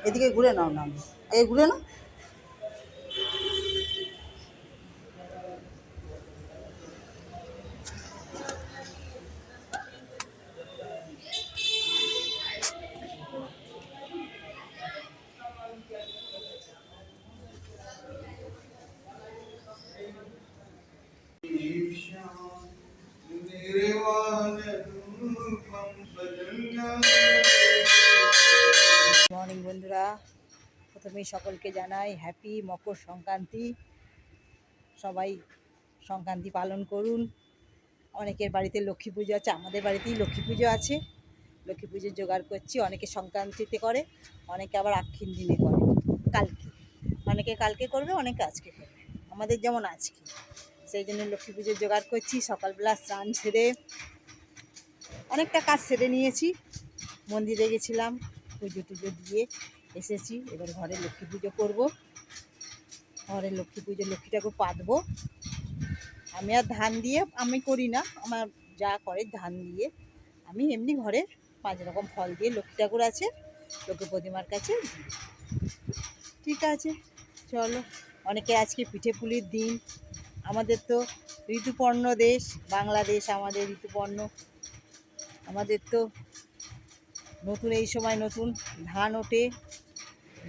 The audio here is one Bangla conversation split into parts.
এদিকে ঘুরে নাও না, এই ঘুরে নাও। মর্নিং বন্ধুরা, প্রথমেই সকলকে জানাই হ্যাপি মকর সংক্রান্তি। সবাই সংক্রান্তি পালন করুন। অনেকের বাড়িতে লক্ষ্মী পুজো আছে, আমাদের বাড়িতেই লক্ষ্মী পুজো আছে। লক্ষ্মী পুজোর জোগাড় করছি। অনেকে সংক্রান্তিতে করে, অনেকে আবার আক্ষিণ দিনে করে, কালকে। অনেকে কালকে করবে, অনেকে আজকে করবে, আমাদের যেমন আজকে। সেই জন্য লক্ষ্মী পুজোর জোগাড় করছি। সকালবেলা স্নান সেরে অনেকটা কাজ সেরে নিয়েছি। মন্দিরে গেছিলাম, পুজো টুজো দিয়ে এসেছি। এবার ঘরে লক্ষ্মী পুজো করবো। ঘরে লক্ষ্মী পুজো, লক্ষ্মী ঠাকুর পাতবো। আমি আর ধান দিয়ে আমি করি না, আমার যা করে ধান দিয়ে। আমি এমনি ঘরে 5 রকম ফল দিয়ে লক্ষ্মী ঠাকুর আছে, লক্ষ্মী প্রতিমার কাছে। ঠিক আছে, চলো। অনেকে আজকে পিঠে পুলির দিন। আমাদের তো ঋতুপর্ণ দেশ বাংলাদেশ, আমাদের ঋতুপর্ণ। আমাদের তো নতুন এই সময় নতুন ধান ওঠে।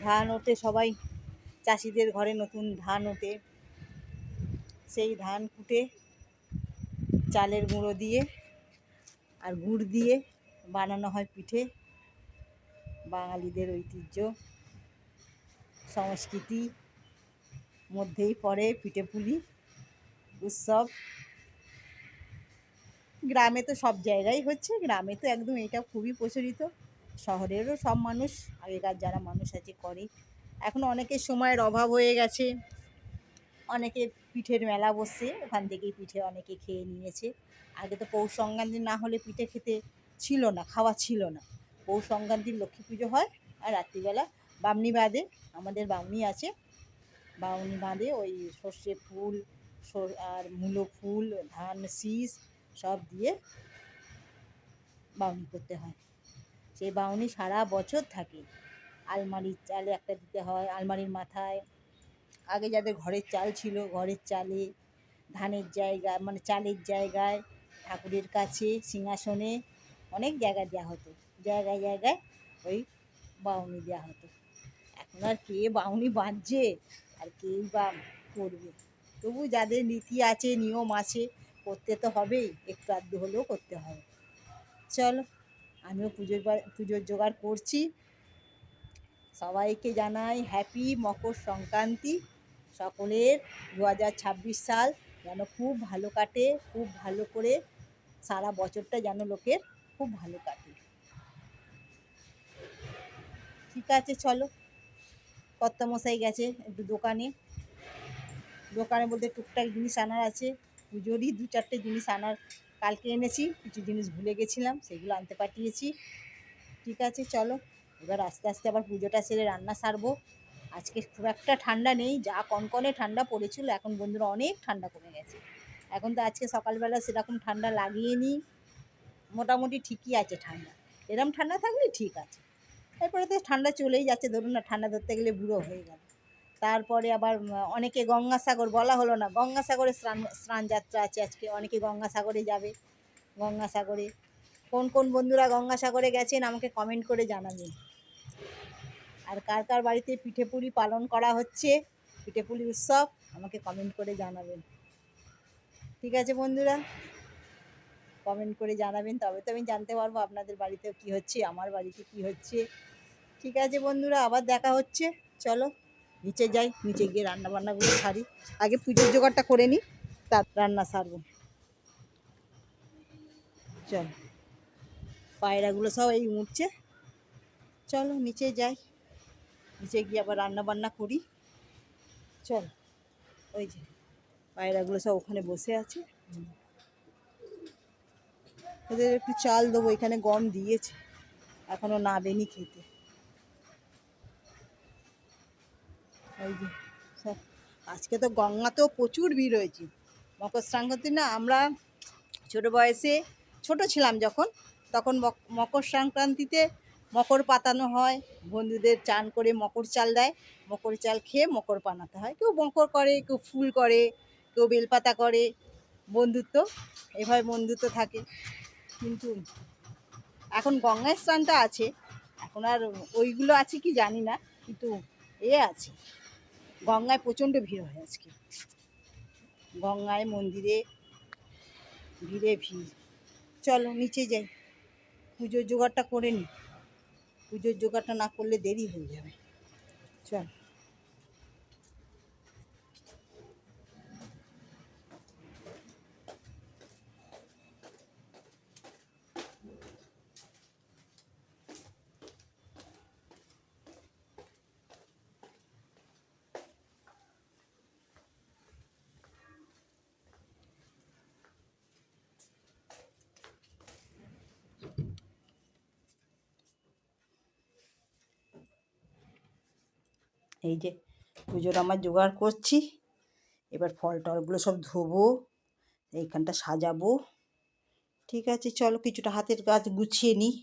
ধান ওঠে, সবাই চাষিদের ঘরে নতুন ধান ওঠে। সেই ধান কুটে চালের গুঁড়ো দিয়ে আর গুড় দিয়ে বানানো হয় পিঠে। বাঙালিদের ঐতিহ্য সংস্কৃতি মধ্যেই পড়ে পিঠে পুলি উৎসব। গ্রামে তো সব জায়গায় হচ্ছে, গ্রামে তো একদম এটা খুবই প্রচলিত। শহরেরও সব মানুষ, আগেকার যারা মানুষ আছে করে। এখন অনেকের সময়ের অভাব হয়ে গেছে, অনেকে পিঠের মেলা বসছে, ওখান থেকেই পিঠে অনেকে খেয়ে নিয়েছে। আগে তো পৌষ সংক্রান্তি না হলে পিঠে খেতে ছিল না, খাওয়া ছিল না। পৌষ সংক্রান্তির লক্ষ্মী পুজো হয়, আর রাত্রিবেলা বামনি বাঁধে। আমাদের বামনি আছে, বামনি বাঁধে ওই সর্ষে ফুল আর মূলো ফুল, ধান শীষ সব দিয়ে বাউনি করতে হয়। সেই বাউনি সারা বছর থাকে। আলমারির চালে একটা দিতে হয়, আলমারির মাথায়। আগে যাদের ঘরের চাল ছিল, ঘরের চালে, ধানের জায়গা মানে চালের জায়গায়, ঠাকুরের কাছে, সিংহাসনে, অনেক জায়গায় দেওয়া হতো। জায়গায় জায়গায় ওই বাউনি দেওয়া হতো। এখন আর কে বাউনি বাঁধছে, আর কেই বা করবে। তবু যাদের নীতি আছে, নিয়ম আছে, করতে তো হবেই, একটু আধটু হলেও করতে হবে। চলো, আমিও পুজোর জোগাড় করছি। সবাইকে জানাই হ্যাপি মকর সংক্রান্তি। সকলের 2026 সাল যেন খুব ভালো কাটে, খুব ভালো করে সারা বছরটা যেন লোকের খুব ভালো কাটে। ঠিক আছে, চলো। কর্তামশাই গেছে একটু দোকানে বলতে টুকটাক জিনিস আনার আছে। পুজোরই 2-4টে জিনিস আনার, কালকে এনেছি, কিছু জিনিস ভুলে গেছিলাম, সেগুলো আনতে পাঠিয়েছি। ঠিক আছে, চলো। এবার আস্তে আস্তে আবার পুজোটা সেরে রান্না সারবো। আজকে খুব একটা ঠান্ডা নেই, যা কনকনে ঠান্ডা পড়েছিল, এখন বন্ধুরা অনেক ঠান্ডা কমে গেছে। এখন তো আজকে সকালবেলা সেরকম ঠান্ডা লাগিয়ে মোটামুটি ঠিকই আছে ঠান্ডা। এরম ঠান্ডা থাকলে ঠিক আছে। এরপরে তো ঠান্ডা চলেই যাচ্ছে, ধরুন না, ঠান্ডা ধরতে গেলে বুড়ো হয়ে গেল। তারপরে আবার অনেকে গঙ্গাসাগর, বলা হলো না, গঙ্গাসাগরে স্নান যাত্রা আছে আজকে। অনেকে গঙ্গাসাগরে যাবে। গঙ্গাসাগরে কোন কোন বন্ধুরা গঙ্গাসাগরে গেছেন আমাকে কমেন্ট করে জানাবেন। আর কার কার বাড়িতে পিঠে পুলি পালন করা হচ্ছে, পিঠে পুলি উৎসব, আমাকে কমেন্ট করে জানাবেন। ঠিক আছে বন্ধুরা, কমেন্ট করে জানাবেন, তবে তো আমি জানতে পারবো আপনাদের বাড়িতেও কী হচ্ছে, আমার বাড়িতে কী হচ্ছে। ঠিক আছে বন্ধুরা, আবার দেখা হচ্ছে। চলো নিচে যাই, নিচে গিয়ে রান্নাবান্নাগুলো সারি। আগে পুজোর জোগাড়টা করে নিই, তার রান্না সারবো। চল, পায়রাগুলো সব এই উঠছে, চলো নিচে যাই, নিচে গিয়ে আবার রান্না বান্না করি। চল, ওই যে পায়রাগুলো সব ওখানে বসে আছে, ওদের একটু চাল দেবো, এখানে গম দিয়েছে, এখনো নাবেনি খেতে। ওই যে সব, আজকে তো গঙ্গাতেও প্রচুর ভিড় হয়েছে মকর সংক্রান্তি না। আমরা ছোটো বয়সে ছোট ছিলাম যখন, তখন মকর সংক্রান্তিতে মকর পাতানো হয়, বন্ধুদের চান করে মকর চাল দেয়, মকর চাল খেয়ে মকর পানাতে হয়। কেউ মকর করে, কেউ ফুল করে, কেউ বেলপাতা করে, বন্ধুত্ব, এভাবে বন্ধুত্ব থাকে। কিন্তু এখন গঙ্গায় স্নানটা আছে, এখন আর ওইগুলো আছে কি জানি না, কিন্তু আছে, গঙ্গায় প্রচণ্ড ভিড় হয় আজকে, গঙ্গায় মন্দিরে ভিড়ে ভিড়। চলো নিচে যাই, পুজোর জোগাড়টা করে নিই, পুজোর জোগাড়টা না করলে দেরি হয়ে যাবে। চল, এই যে পুজোর আমার জোগাড় করছি, এবার ফল টলগুলো সব ধোবো, এইখানটা সাজাবো। ঠিক আছে, চলো কিছুটা হাতের কাজ গুছিয়ে নিই,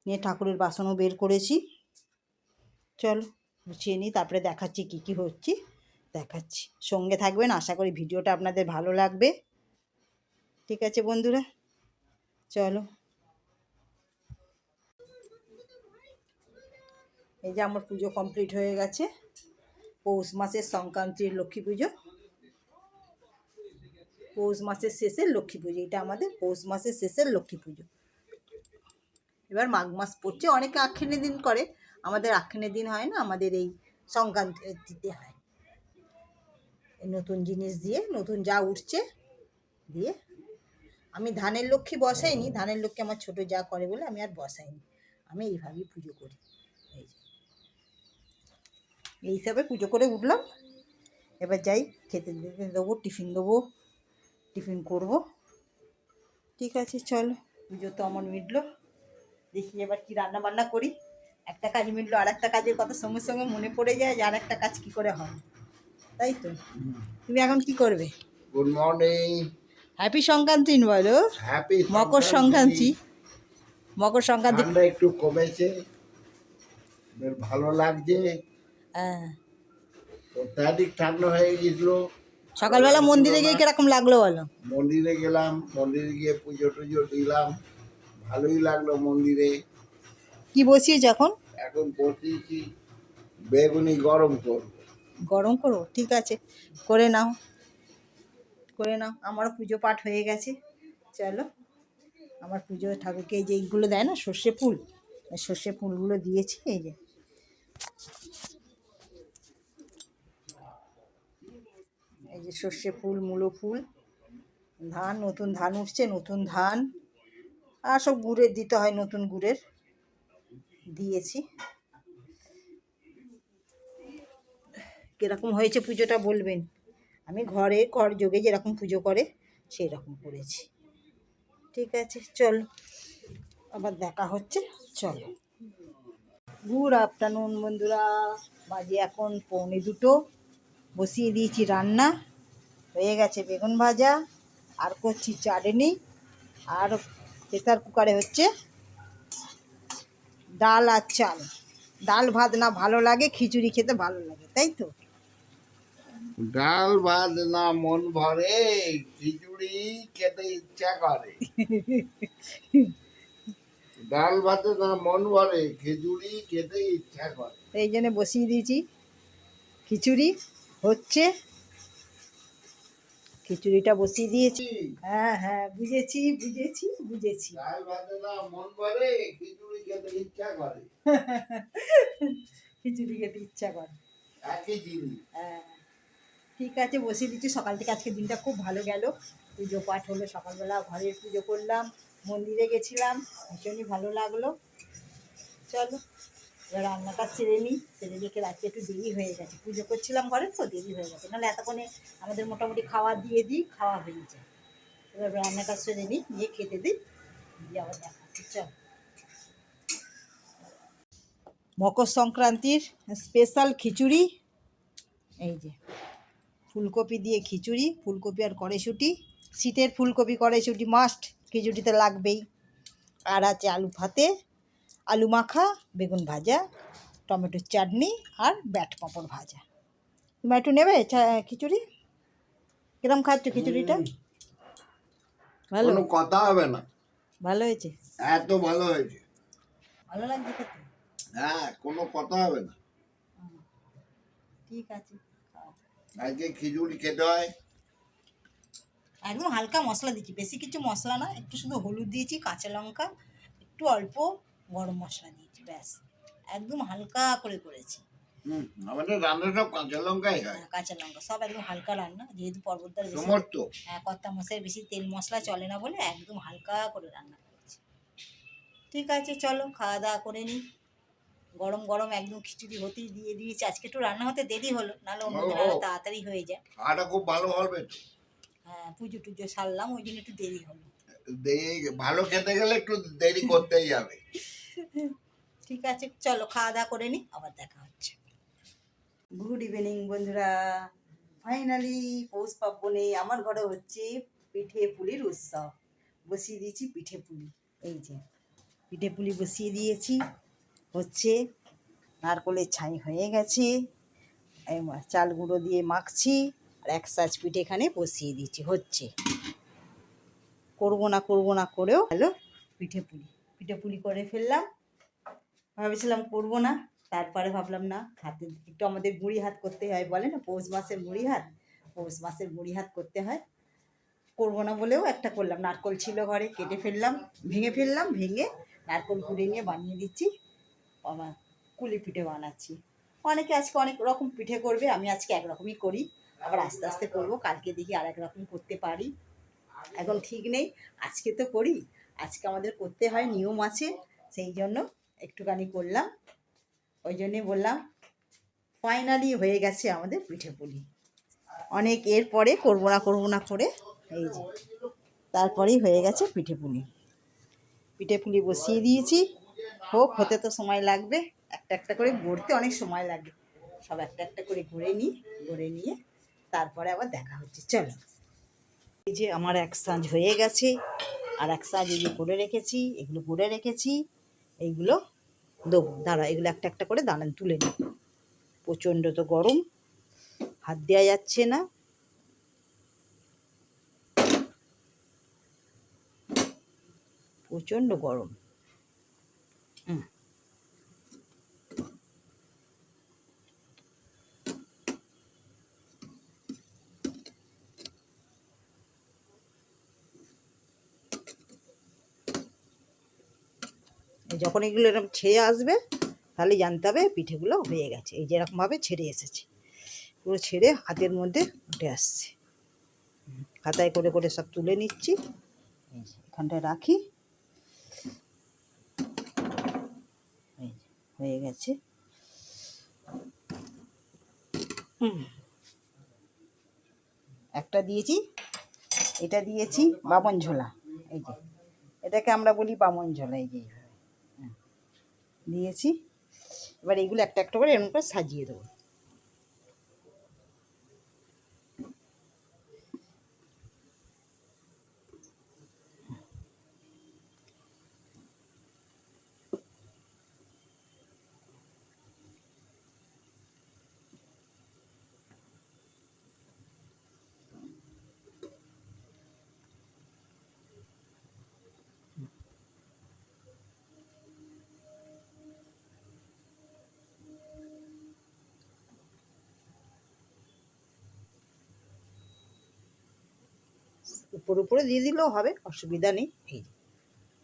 নিয়ে ঠাকুরের বাসনও বের করেছি, চলো গুছিয়ে নিই, তারপরে দেখাচ্ছি কি কি হচ্ছে, দেখাচ্ছি। সঙ্গে থাকবেন, আশা করি ভিডিওটা আপনাদের ভালো লাগবে। ঠিক আছে বন্ধুরা, চলো। এই যে আমার পুজো কমপ্লিট হয়ে গেছে, পৌষ মাসের সংক্রান্তির লক্ষ্মী পুজো, পৌষ মাসের শেষের লক্ষ্মী পুজো, এটা আমাদের পৌষ মাসের শেষের লক্ষ্মী পুজো। এবার মাঘ মাস পড়ছে, অনেকে আক্ষিণের দিন করে, আমাদের আক্ষিণের দিন হয় না, আমাদের এই সংক্রান্তিতে হয়। নতুন জিনিস দিয়ে, নতুন যা উঠছে দিয়ে, আমি ধানের লক্ষ্মী বসাইনি, ধানের লক্ষ্মী আমার ছোট যা করে বলে আমি আর বসাইনি, আমি এইভাবেই পুজো করি। এই যে এই হিসাবে পুজো করে উঠলাম, এবার যাই খেতে দেবো, টিফিন দেবো, টিফিন করব। ঠিক আছে চলো, পুজো তো আমার মিটলো, দেখি এবার কি রান্না বান্না করি। একটা কাজ মিটলো, আর একটা কাজের কথা সঙ্গে সঙ্গে মনে পড়ে যায় যে আর একটা কাজ কী করে হয়, তাই তো। তুমি এখন কি করবে? গুড মর্নিং, হ্যাপি সংক্রান্তি বলো। হ্যাপি মকর সংক্রান্তি, মকর সংক্রান্তি। ঠান্ডা একটু কমেছে, বেশ ভালো লাগছে। হ্যাঁ, অত্যাধিক ঠান্ডা হয়ে গেছিল। সকালবেলা মন্দিরে গিয়ে কিরকম লাগলো বলো? মন্দিরে গেলাম, মন্দিরে গিয়ে পুজো টুজো দিলাম, ভালোই লাগলো মন্দিরে। কি বসিয়েছ এখন? এখন বসিয়েছি বেগুনি গরম করব। গরম করো, ঠিক আছে, করে নাও, করে নাও। আমারও পুজো পাঠ হয়ে গেছে, চলো। আমার পুজো ঠাকুরকে এই যে এইগুলো দেয় না, সর্ষে ফুল, সর্ষে ফুলগুলো দিয়েছি, এই যে এই যে সর্ষে ফুল, মূলো ফুল, ধান, নতুন ধান উঠছে, নতুন ধান, আর সব গুড়ের দিতে হয়, নতুন গুড়ের দিয়েছি। কীরকম হয়েছে পুজোটা বলবেন, আমি ঘরে ঘর যোগে যেরকম পুজো করে সেই রকম করেছি। ঠিক আছে চলো, আবার দেখা হচ্ছে, চলো। গুড আফটারনুন বন্ধুরা, বাজে এখন 1:45, বসিয়ে দিয়েছি রান্না, হয়ে গেছে বেগুন ভাজা, আর করছি চাটনি, আর প্রেসার কুকারে হচ্ছে ডাল আর চাল। ডাল ভাত না ভালো লাগে, খিচুড়ি খেতে ভালো লাগে, তাই তো। ডাল ভাত না মন ভরে, খিচুড়ি খেতে ইচ্ছা করে। ডাল ভাতে না মন ভরে, খিচুড়ি খেতে ইচ্ছা করে। এই জন্য বসিয়ে দিয়েছি, খিচুড়ি হচ্ছে, খিচুড়িটা বসিয়ে দিয়েছি। হ্যাঁ হ্যাঁ, বুঝেছি বুঝেছি বুঝেছি। ডাল ভাতে না মন ভরে, খিচুড়ি খেতে ইচ্ছা করে। খিচুড়ি খেতে ইচ্ছা করে, একই জিনিস। হ্যাঁ ঠিক আছে, বসিয়ে দিচ্ছি। সকাল থেকে আজকে দিনটা খুব ভালো গেল, পুজো পাঠ হলো, সকালবেলা ঘরের পুজো করলাম, মন্দিরে গেছিলাম, ভীষণই ভালো লাগলো। চলো এবার রান্নাটা সেরে নিই, সেরে রেখে রাত্রে একটু দেরি হয়ে গেছে, পুজো করছিলাম ঘরে তো দেরি হয়ে গেছে, নাহলে এতক্ষণে আমাদের মোটামুটি খাওয়া দিয়ে দিই, খাওয়া হয়ে যায়। এবার রান্নাটা সেরে নিই, নিয়ে খেতে দিই, দিয়ে আবার দেখাচ্ছি। চল, মকর সংক্রান্তির স্পেশাল খিচুড়ি, এই যে ফুলকপি দিয়ে খিচুড়ি, ফুলকপি আর কড়াইশুঁটি, শীতের ফুলকপি কড়াইশুঁটি মাস্ট, খিচুড়িতে লাগবেই। আর আছে আলু ভাতে, আলু মাখা, বেগুন ভাজা, টমেটোর চাটনি আর ব্যাট পাঁপড় ভাজা। তুমি একটু নেবে খিচুড়ি? কিরম খাচ্ছ খিচুড়িটা? ভালো, কোনো কথা হবে না, ভালো হয়েছে, এত ভালো হয়েছে। ভালো লাগছে খেতে? হ্যাঁ, কোনো কথা হবে না। ঠিক আছে, খাও। আজকে খিচুড়ি খেতে হয়। একদম হালকা মশলা দিচ্ছি, বেশি কিছু মশলা না, একটু শুধু হলুদ দিয়েছি, কাঁচা লঙ্কা, একটু অল্প গরম মশলা দিয়েছি, ব্যাস। একদম হালকা করে করেছি। আমাদের রান্না সব কাঁচা লঙ্কাই হয়, হ্যাঁ, কাঁচা লঙ্কা, সব একদম হালকা রান্না, যেহেতু পর্বতদার বেশি সমস্ত। কর্তা মশাই বেশি তেল মশলা চলে না বলে একদম হালকা করে রান্না করেছি। ঠিক আছে, চলো খাওয়া দাওয়া করে নিই। গরম গরম একদম খিচুড়ি হতেই দিয়ে দিয়েছি, আজকে একটু রান্না হতে দেরি হলো, নাহলে অন্যদিন আরো তাড়াতাড়ি হয়ে যায়। খাওয়াটা খুব ভালো হবে তো। হ্যাঁ, পুজো টুজো সারলাম, ওই জন্য একটু দেরি হলো। ভালো খেতে গেলে একটু দেরি করতেই যাবে। ঠিক আছে, চলো খাওয়া দাওয়া করে নিই, আবার দেখা হচ্ছে। গুড ইভিনিং বন্ধুরা, ফাইনালি পৌষ পার্বণে আমার ঘরে হচ্ছে পিঠে পুলির উৎসব। বসিয়ে দিয়েছি পিঠে পুলি, এই যে পিঠে পুলি বসিয়ে দিয়েছি, হচ্ছে নারকলের ছাই হয়ে গেছে, চাল গুঁড়ো দিয়ে মাখছি, আর এক সাজ পিঠে এখানে বসিয়ে দিয়েছি, হচ্ছে। করবো না করেও হ্যালো পিঠে পুলি, পিঠে পুলি করে ফেললাম। ভাবেছিলাম করবো না, তারপরে ভাবলাম না, হাতে একটু আমাদের মুড়ি হাত করতে হয়, বলে না পৌষ মাসের মুড়ি হাত, পৌষ মাসের মুড়ি হাত করতে হয়। করবো না বলেও একটা করলাম, নারকল ছিল ঘরে, কেটে ফেললাম, ভেঙে ফেললাম, ভেঙে নারকল কুড়ে নিয়ে বানিয়ে দিচ্ছি, আমার কুলি পিঠে বানাচ্ছি। অনেকে আজকে অনেক রকম পিঠে করবে, আমি আজকে একরকমই করি, আবার আস্তে আস্তে করবো, কালকে দেখি আর এক রকম করতে পারি, এখন ঠিক নেই। আজকে তো করি, আজকে আমাদের করতে হয়, নিয়ম আছে, সেই জন্য একটুখানি করলাম, ওই জন্যে বললাম ফাইনালি হয়ে গেছে আমাদের পিঠে পুলি। অনেক এর পরে করবো না করে, এই যে তারপরেই হয়ে গেছে পিঠে পুলি। পিঠে পুলি বসিয়ে দিয়েছি, হোক, হতে তো সময় লাগবে, একটা একটা করে গড়তে অনেক সময় লাগবে, সব একটা একটা করে গড়ে নিয়ে তারপরে আবার দেখা হচ্ছে। চলো, এই যে আমার এক সাঁজ হয়ে গেছে, আর এক সাঁজ এই যে করে রেখেছি, এগুলো করে রেখেছি, এইগুলো দেবো, দাঁড়া, এগুলো একটা একটা করে দাঁড়ান তুলে নিই। প্রচণ্ড তো গরম, হাত দেওয়া যাচ্ছে না, প্রচণ্ড গরম। যখন এগুলো এরকম ছেড়ে আসবে, তাহলে জানতে হবে পিঠেগুলো হয়ে গেছে। এই যে এরকমভাবে ছেড়ে এসেছে, পুরো ছেড়ে হাতের মধ্যে উঠে আসছে, খাতায় করে করে সব তুলে নিচ্ছি, এখানটায় রাখি, হয়ে গেছে। একটা দিয়েছি, এটা দিয়েছি বামন ঝোলা, এই যে এটাকে আমরা বলি বামন ঝোলা, এই যে দিয়েছি। এবার এইগুলো একটা একটা করে এরকম করে সাজিয়ে দেবো। উপরে দিয়ে দিলেও হবে, অসুবিধা নেই। এই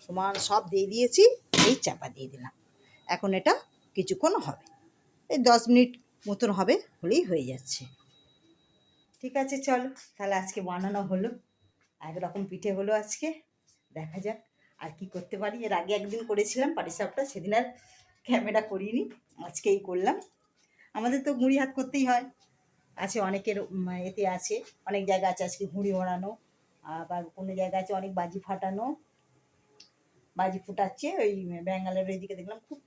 সমান সব দিয়ে দিয়েছি, এই চাপা দিয়ে দিলাম। এখন এটা কিছুক্ষণ হবে, এই 10 মিনিট মতন হবে, হলেই হয়ে যাচ্ছে। ঠিক আছে, চলো তাহলে আজকে বানানো হলো, একরকম পিঠে হলো আজকে, দেখা যাক আর কি করতে পারি। এর আগে একদিন করেছিলাম পাটিসাপটা, সেদিন আর ক্যামেরা করিনি, আজকেই করলাম। আমাদের তো ঘুড়ি হাত করতেই হয়। আছে অনেকের এতে আছে, অনেক জায়গা আছে আজকে ঘুড়ি ওড়ানো, আবার কোনো জায়গা আছে অনেক বাজি ফাটানো, বাজি ফুটাচ্ছে। ওই ব্যাঙ্গালোর ওইদিকে দেখলাম খুব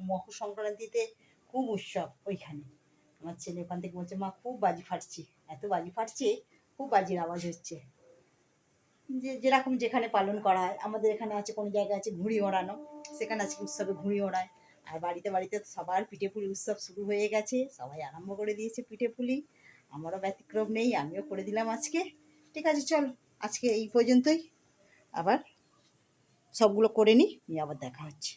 মকর সংক্রান্তিতে খুব উৎসব ওইখানে। আমার ছেলে ওখান থেকে বলছে, মা খুব বাজি ফাটছে, এত বাজি ফাটছে, খুব বাজির আওয়াজ হচ্ছে। যে যেরকম যেখানে পালন করা হয়, আমাদের এখানে আছে কোনো জায়গায় আছে ঘুড়ি ওড়ানো, সেখানে আজকে উৎসবে ঘুড়ি ওড়ায়। আর বাড়িতে বাড়িতে সবার পিঠে পুলি উৎসব শুরু হয়ে গেছে, সবাই আরম্ভ করে দিয়েছে পিঠে পুলি। আমারও ব্যতিক্রম নেই, আমিও করে দিলাম আজকে। ঠিক আছে, চল আজকে এই পর্যন্তই, আবার সবগুলো করে নিই, নিয়ে আবার দেখা হচ্ছে।